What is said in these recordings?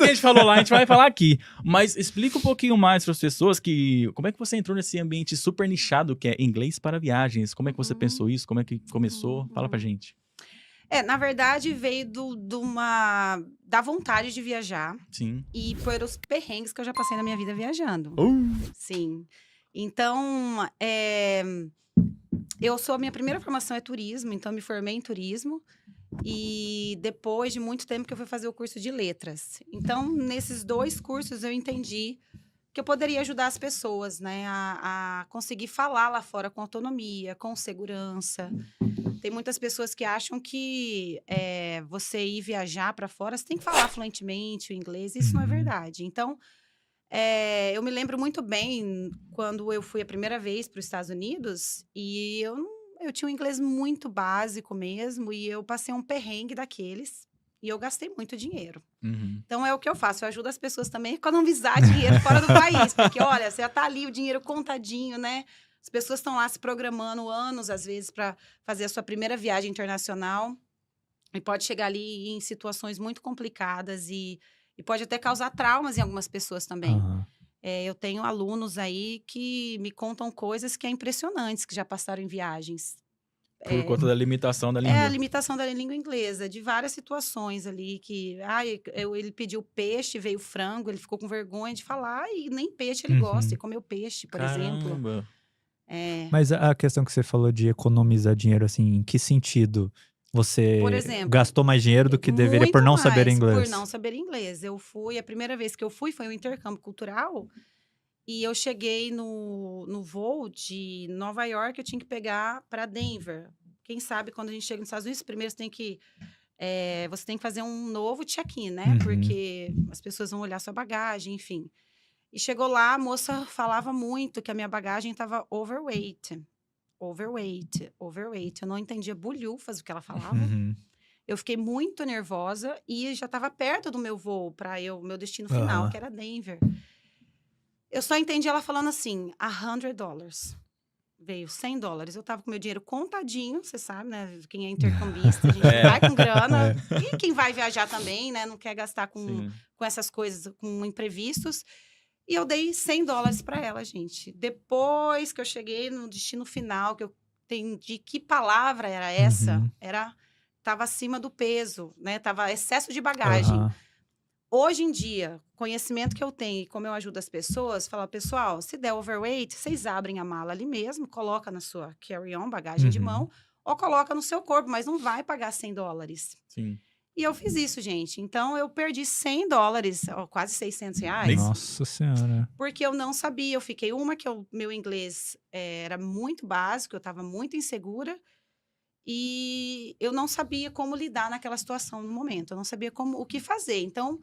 que a gente falou lá, a gente vai falar aqui. Mas explica um pouquinho mais para as pessoas como é que você entrou nesse ambiente super nichado que é inglês para viagens. Como é que você pensou isso? Como é que começou? Fala pra gente. Na verdade, veio da vontade de viajar Sim. e por os perrengues que eu já passei na minha vida viajando. Sim. Então, a minha primeira formação é turismo, então eu me formei em turismo. E depois de muito tempo que eu fui fazer o curso de letras. Então, nesses 2 cursos, eu entendi que eu poderia ajudar as pessoas, né? A conseguir falar lá fora com autonomia, com segurança. Tem muitas pessoas que acham que você ir viajar para fora, você tem que falar fluentemente o inglês. Isso não é verdade. Então, eu me lembro muito bem quando eu fui a primeira vez para os Estados Unidos e eu tinha um inglês muito básico mesmo e eu passei um perrengue daqueles e eu gastei muito dinheiro. Então, é o que eu faço, eu ajudo as pessoas também a economizar dinheiro fora do país, porque, olha, você já tá ali, o dinheiro contadinho, né? As pessoas estão lá se programando anos, às vezes, para fazer a sua primeira viagem internacional e pode chegar ali em situações muito complicadas e pode até causar traumas em algumas pessoas também. Eu tenho alunos aí que me contam coisas que é impressionantes, que já passaram em viagens. Por conta da limitação da A língua. limitação da língua inglesa, de várias situações ali que... ele pediu peixe, veio frango, ele ficou com vergonha de falar e nem peixe ele gosta, e comeu peixe, por exemplo. Caramba. Mas a questão que você falou de economizar dinheiro, assim, em que sentido? Você Por exemplo, gastou mais dinheiro do que deveria por não saber inglês? Por não saber inglês. A primeira vez que eu fui foi um intercâmbio cultural e eu cheguei no voo de Nova York, eu tinha que pegar para Denver. Quem sabe quando a gente chega nos Estados Unidos, primeiro você tem que fazer um novo check-in, né? Porque as pessoas vão olhar sua bagagem, enfim. E chegou lá, a moça falava muito que a minha bagagem estava overweight. Eu não entendia bulhufas o que ela falava. Eu fiquei muito nervosa e já estava perto do meu voo para meu destino final, que era Denver. Eu só entendi ela falando assim, $100. Veio $100. Eu estava com meu dinheiro contadinho, você sabe, né? Quem é intercambista, a gente vai com grana. E quem vai viajar também, né? Não quer gastar com essas coisas, com imprevistos. E eu dei $100 para ela, gente. Depois que eu cheguei no destino final, que eu entendi que palavra era essa, tava acima do peso, né? Tava excesso de bagagem. Hoje em dia, conhecimento que eu tenho e como eu ajudo as pessoas, fala, pessoal, se der overweight, vocês abrem a mala ali mesmo, coloca na sua carry-on, bagagem de mão, ou coloca no seu corpo, mas não vai pagar $100. Sim. E eu fiz isso, gente. Então, eu perdi $100, quase R$600. Nossa Senhora. Porque eu não sabia. Eu fiquei que meu inglês era muito básico, eu estava muito insegura. E eu não sabia como lidar naquela situação no momento. Eu não sabia o que fazer. Então,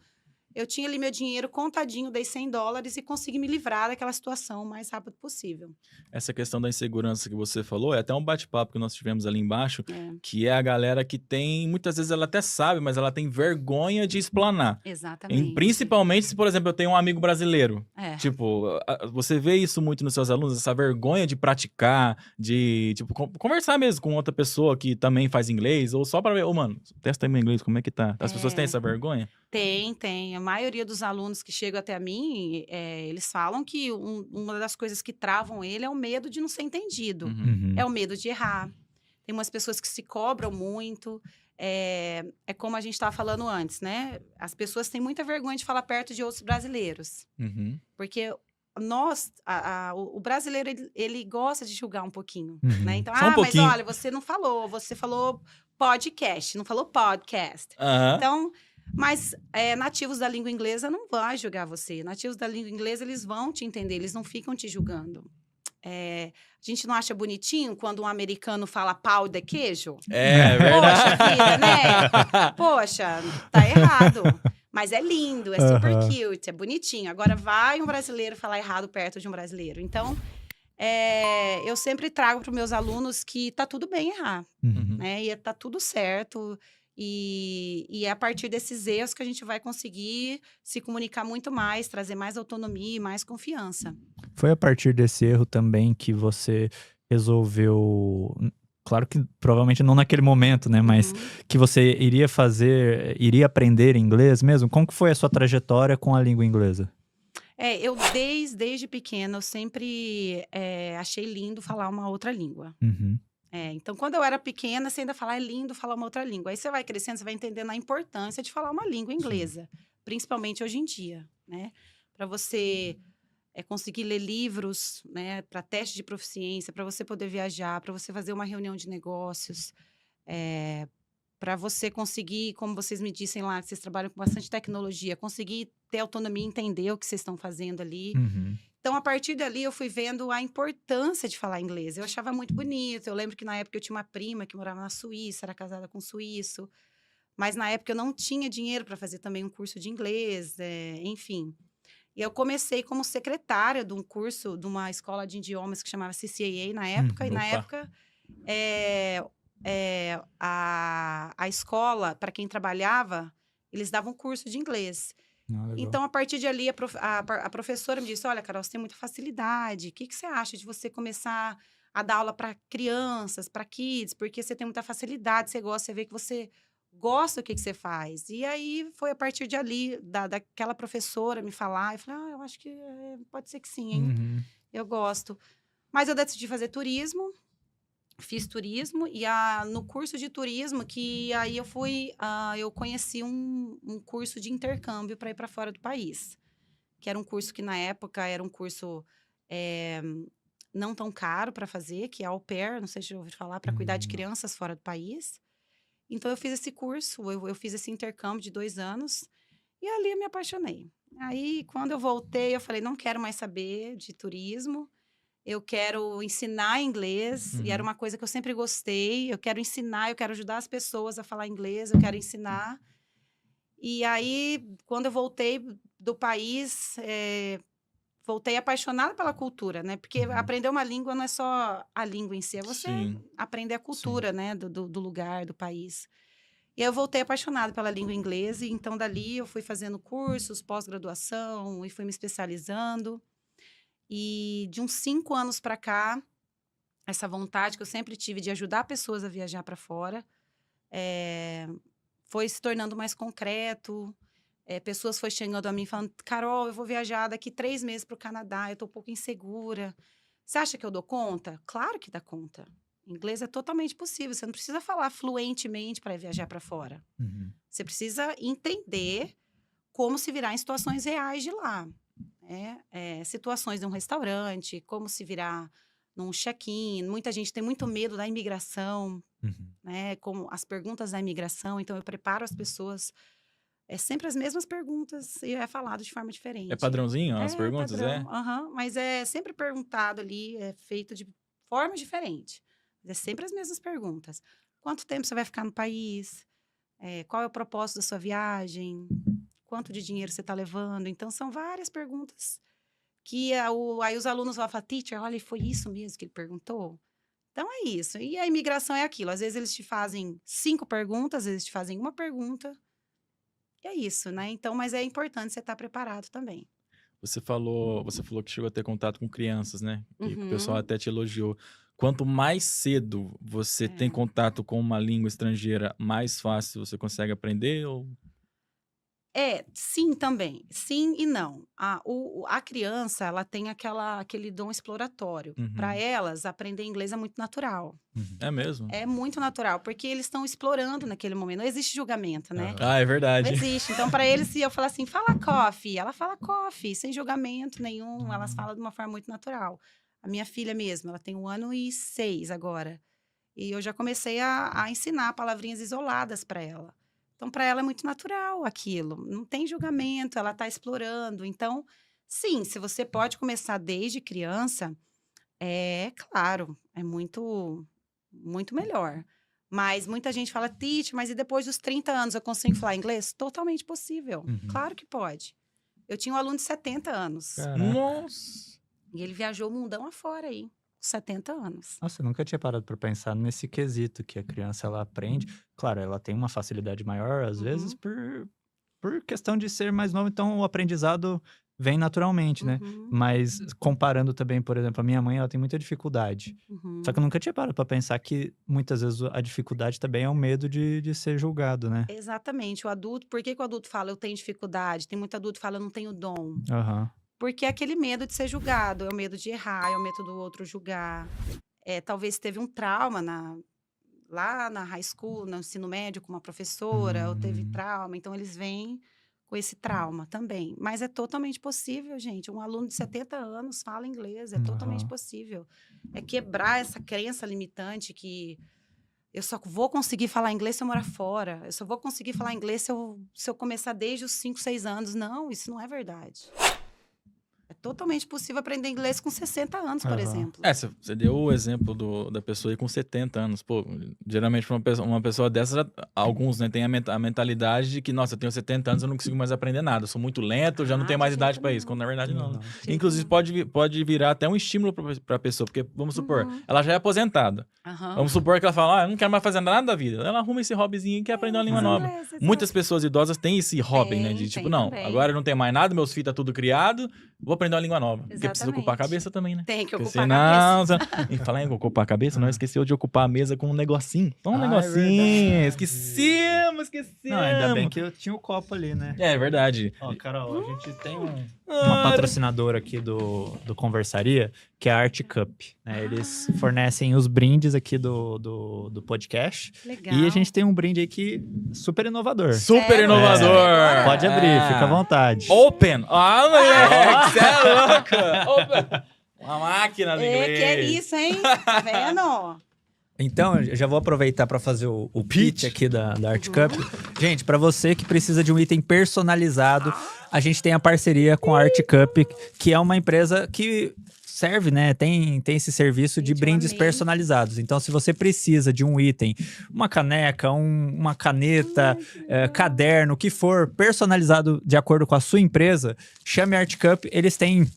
eu tinha ali meu dinheiro contadinho, dei $100 e consegui me livrar daquela situação o mais rápido possível. Essa questão da insegurança que você falou, é até um bate-papo que nós tivemos ali embaixo, que é a galera que tem, muitas vezes ela até sabe, mas ela tem vergonha de explanar. Exatamente. Principalmente se, por exemplo, eu tenho um amigo brasileiro. Tipo, você vê isso muito nos seus alunos, essa vergonha de praticar, de, tipo, conversar mesmo com outra pessoa que também faz inglês, ou só pra ver, mano, testa aí meu inglês, como é que tá? As pessoas têm essa vergonha? Tem. A maioria dos alunos que chegam até mim, eles falam que uma das coisas que travam ele é o medo de não ser entendido. É o medo de errar. Tem umas pessoas que se cobram muito. É como a gente estava falando antes, né? As pessoas têm muita vergonha de falar perto de outros brasileiros. Porque o brasileiro, ele gosta de julgar um pouquinho, né? Então, mas olha, você não falou, você falou podcast, não falou podcast. Então... Mas nativos da língua inglesa não vão julgar você. Nativos da língua inglesa, eles vão te entender, eles não ficam te julgando. A gente não acha bonitinho quando um americano fala pau de queijo? É verdade. Poxa vida, né? Poxa, tá errado. Mas é lindo, é super cute, é bonitinho. Agora vai um brasileiro falar errado perto de um brasileiro. Então, eu sempre trago para os meus alunos que tá tudo bem errar, né? E tá tudo certo. E é a partir desses erros que a gente vai conseguir se comunicar muito mais, trazer mais autonomia e mais confiança. Foi a partir desse erro também que você resolveu claro que provavelmente não naquele momento, né? Mas que você iria aprender inglês mesmo? Como que foi a sua trajetória com a língua inglesa? Eu desde pequena, eu sempre achei lindo falar uma outra língua. Uhum. Então, quando eu era pequena, você ainda fala, é lindo falar uma outra língua. Aí você vai crescendo, você vai entendendo a importância de falar uma língua inglesa, principalmente hoje em dia, né? Para você conseguir ler livros, né? Para teste de proficiência, para você poder viajar, para você fazer uma reunião de negócios, para você conseguir, como vocês me dissem lá, que vocês trabalham com bastante tecnologia, conseguir ter autonomia e entender o que vocês estão fazendo ali. Uhum. Então, a partir dali, eu fui vendo a importância de falar inglês. Eu achava muito bonito. Eu lembro que, na época, eu tinha uma prima que morava na Suíça, era casada com um suíço. Mas, na época, eu não tinha dinheiro para fazer também um curso de inglês, enfim. E eu comecei como secretária de um curso, de uma escola de idiomas que chamava CCAA na época. E, na época, a escola, para quem trabalhava, eles davam curso de inglês. Então, a partir de ali, a professora me disse, olha, Carol, você tem muita facilidade. O que você acha de você começar a dar aula para crianças, para kids? Porque você tem muita facilidade, você vê que você gosta do que você faz. E aí, foi a partir de ali, daquela professora me falar. Eu falei, eu acho que pode ser que sim, hein? Uhum. Eu gosto. Mas eu decidi fazer turismo. Fiz turismo e no curso de turismo que aí eu conheci um curso de intercâmbio para ir para fora do país, que era um curso que na época era um curso não tão caro para fazer, que é au pair, não sei se já ouviu falar, para cuidar de crianças fora do país. Então eu fiz esse curso, eu fiz esse intercâmbio de 2 anos e ali eu me apaixonei. Aí quando eu voltei eu falei, não quero mais saber de turismo. Eu quero ensinar inglês, e era uma coisa que eu sempre gostei. Eu quero ensinar, eu quero ajudar as pessoas a falar inglês, eu quero ensinar. E aí, quando eu voltei do país, voltei apaixonada pela cultura, né? Porque aprender uma língua não é só a língua em si, é você aprender a cultura, né? Do lugar, do país. E aí eu voltei apaixonada pela língua inglesa, e então dali eu fui fazendo cursos, pós-graduação, e fui me especializando. E de uns 5 anos para cá, essa vontade que eu sempre tive de ajudar pessoas a viajar para fora, foi se tornando mais concreto. Pessoas foram chegando a mim falando, Carol, eu vou viajar daqui 3 meses para o Canadá, eu estou um pouco insegura. Você acha que eu dou conta? Claro que dá conta. Inglês é totalmente possível. Você não precisa falar fluentemente para viajar para fora. Você precisa entender como se virar em situações reais de lá. Situações de um restaurante, como se virar num check-in. Muita gente tem muito medo da imigração, né? Como as perguntas da imigração. Então, eu preparo as pessoas. É sempre as mesmas perguntas e é falado de forma diferente. É padrãozinho as perguntas, padrão, mas é sempre perguntado ali, é feito de forma diferente. É sempre as mesmas perguntas. Quanto tempo você vai ficar no país? Qual é o propósito da sua viagem? Quanto de dinheiro você está levando? Então, são várias perguntas que aí os alunos vão falar, teacher, olha, foi isso mesmo que ele perguntou? Então, é isso. E a imigração é aquilo. Às vezes, eles te fazem 5 perguntas, às vezes te fazem uma pergunta. E é isso, né? Então, mas é importante você estar preparado também. Você falou que chegou a ter contato com crianças, né? E o pessoal até te elogiou. Quanto mais cedo você tem contato com uma língua estrangeira, mais fácil você consegue aprender? Ou... Sim também. Sim e não. A criança, ela tem aquele dom exploratório. Para elas, aprender inglês é muito natural. É mesmo? É muito natural, porque eles estão explorando naquele momento. Não existe julgamento, né? É verdade. Não existe. Então, para eles, se eu falar assim, fala coffee, ela fala coffee, sem julgamento nenhum. Elas falam de uma forma muito natural. A minha filha mesmo, ela tem 1 ano e 6 agora. E eu já comecei a ensinar palavrinhas isoladas para ela. Então, para ela é muito natural aquilo. Não tem julgamento, ela está explorando. Então, sim, se você pode começar desde criança, claro, é muito, muito melhor. Mas muita gente fala, teacher, mas e depois dos 30 anos eu consigo falar inglês? Totalmente possível. Claro que pode. Eu tinha um aluno de 70 anos. Caraca. Nossa! E ele viajou o mundão afora aí. 70 anos. Nossa, eu nunca tinha parado para pensar nesse quesito que a criança, ela aprende. Claro, ela tem uma facilidade maior, às vezes, por questão de ser mais nova. Então, o aprendizado vem naturalmente, né? Mas comparando também, por exemplo, a minha mãe, ela tem muita dificuldade. Só que eu nunca tinha parado pra pensar que muitas vezes a dificuldade também é o medo de ser julgado, né? Exatamente. O adulto, por que o adulto fala eu tenho dificuldade? Tem muito adulto que fala eu não tenho dom. Porque é aquele medo de ser julgado, é o medo de errar, é o medo do outro julgar. Talvez teve um trauma lá na high school, no ensino médio, com uma professora, ou teve trauma, então eles vêm com esse trauma também. Mas é totalmente possível, gente. Um aluno de 70 anos fala inglês, é totalmente possível. É quebrar essa crença limitante que eu só vou conseguir falar inglês se eu morar fora. Eu só vou conseguir falar inglês se eu começar desde os 5, 6 anos. Não, isso não é verdade. É totalmente possível aprender inglês com 60 anos, por exemplo. Você deu o exemplo da pessoa aí com 70 anos. Pô, geralmente uma pessoa dessa, alguns, né, tem a mentalidade de que, nossa, eu tenho 70 anos, eu não consigo mais aprender nada. Eu sou muito lento, eu já não tenho mais idade pra isso. Quando na verdade não. Inclusive pode virar até um estímulo pra pessoa. Porque, vamos supor, ela já é aposentada. Vamos supor que ela fala, eu não quero mais fazer nada da vida. Ela arruma esse hobbyzinho e quer aprender uma língua nova. Muitas pessoas idosas têm esse hobby, né? De tipo, não, agora eu não tenho mais nada, meus filhos tá tudo criado, vou aprender uma língua nova. Porque precisa ocupar a cabeça também, né? Tem que ocupar a cabeça. E falar em ocupar a cabeça, não esqueceu de ocupar a mesa com um negocinho. Só um negocinho. Esquecemos. Não, ainda bem que eu tinha o copo ali, né? É verdade. Ó, Carol, a gente tem uma patrocinadora aqui do Conversaria, que é a Art Cup. Né? Eles fornecem os brindes aqui do podcast. Legal. E a gente tem um brinde aqui super inovador. Super inovador! Pode abrir, fica à vontade. Open! Moleque, você é louco! Open! Uma máquina de inglês. Que é isso, hein? Tá vendo? Então, eu já vou aproveitar para fazer o pitch aqui da Art Cup. Gente, para você que precisa de um item personalizado, a gente tem a parceria com a Art Cup, que é uma empresa que serve, né? Tem esse serviço de brindes personalizados. Então, se você precisa de um item, uma caneca, uma caneta, caderno, o que for personalizado de acordo com a sua empresa, chame a Art Cup. Eles têm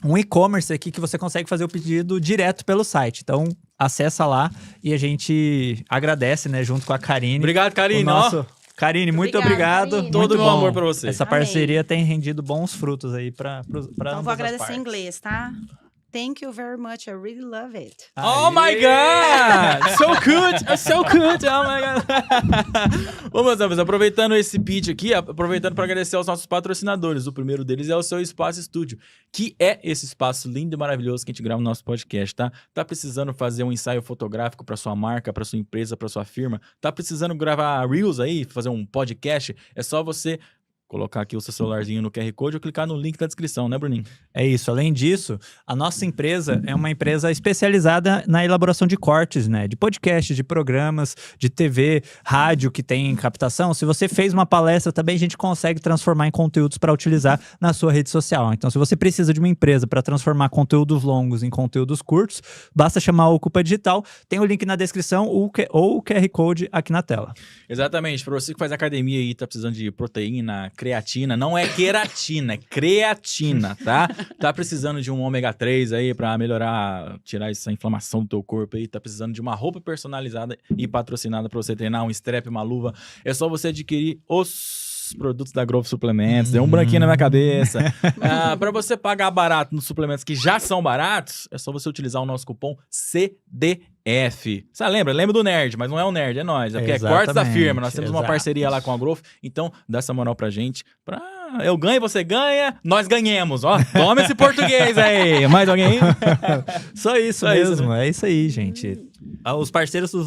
um e-commerce aqui que você consegue fazer o pedido direto pelo site. Então, acessa lá e a gente agradece, né, junto com a Karine. Obrigado, Karine. Karine, muito obrigado. Karine. Todo bom amor pra você. Essa parceria tem rendido bons frutos aí pra Então, vou agradecer em inglês, tá? Thank you very much. I really love it. Oh my God! So good! So good! Oh my God! Bom, meus amigos, aproveitando esse pitch aqui, aproveitando para agradecer aos nossos patrocinadores. O primeiro deles é o Seu Espaço Estúdio, que é esse espaço lindo e maravilhoso que a gente grava no nosso podcast, tá? Tá precisando fazer um ensaio fotográfico para sua marca, para sua empresa, para sua firma? Tá precisando gravar Reels aí, fazer um podcast? É só você colocar aqui o seu celularzinho no QR Code ou clicar no link da descrição, né, Bruninho? É isso. Além disso, a nossa empresa é uma empresa especializada na elaboração de cortes, né? De podcasts, de programas, de TV, rádio que tem captação. Se você fez uma palestra, também a gente consegue transformar em conteúdos para utilizar na sua rede social. Então, se você precisa de uma empresa para transformar conteúdos longos em conteúdos curtos, basta chamar o Ocupa Digital. Tem o link na descrição ou o QR Code aqui na tela. Exatamente. Para você que faz academia e tá precisando de proteína, creatina, não é queratina, é creatina, tá? Tá precisando de um ômega 3 aí pra melhorar, tirar essa inflamação do teu corpo aí, tá precisando de uma roupa personalizada e patrocinada pra você treinar, um strap, uma luva, é só você adquirir os produtos da Growth Suplementos, deu um branquinho na minha cabeça. Pra você pagar barato nos suplementos que já são baratos, é só você utilizar o nosso cupom CDF. Você lembra do nerd, mas não é o nerd, é nós. É porque é cortes da firma. Nós temos uma parceria lá com a Growth. Então, dá essa moral pra gente. Eu ganho, você ganha, nós ganhemos. Ó, toma esse português aí. Mais alguém? Só isso mesmo. É isso aí, gente. Os parceiros dos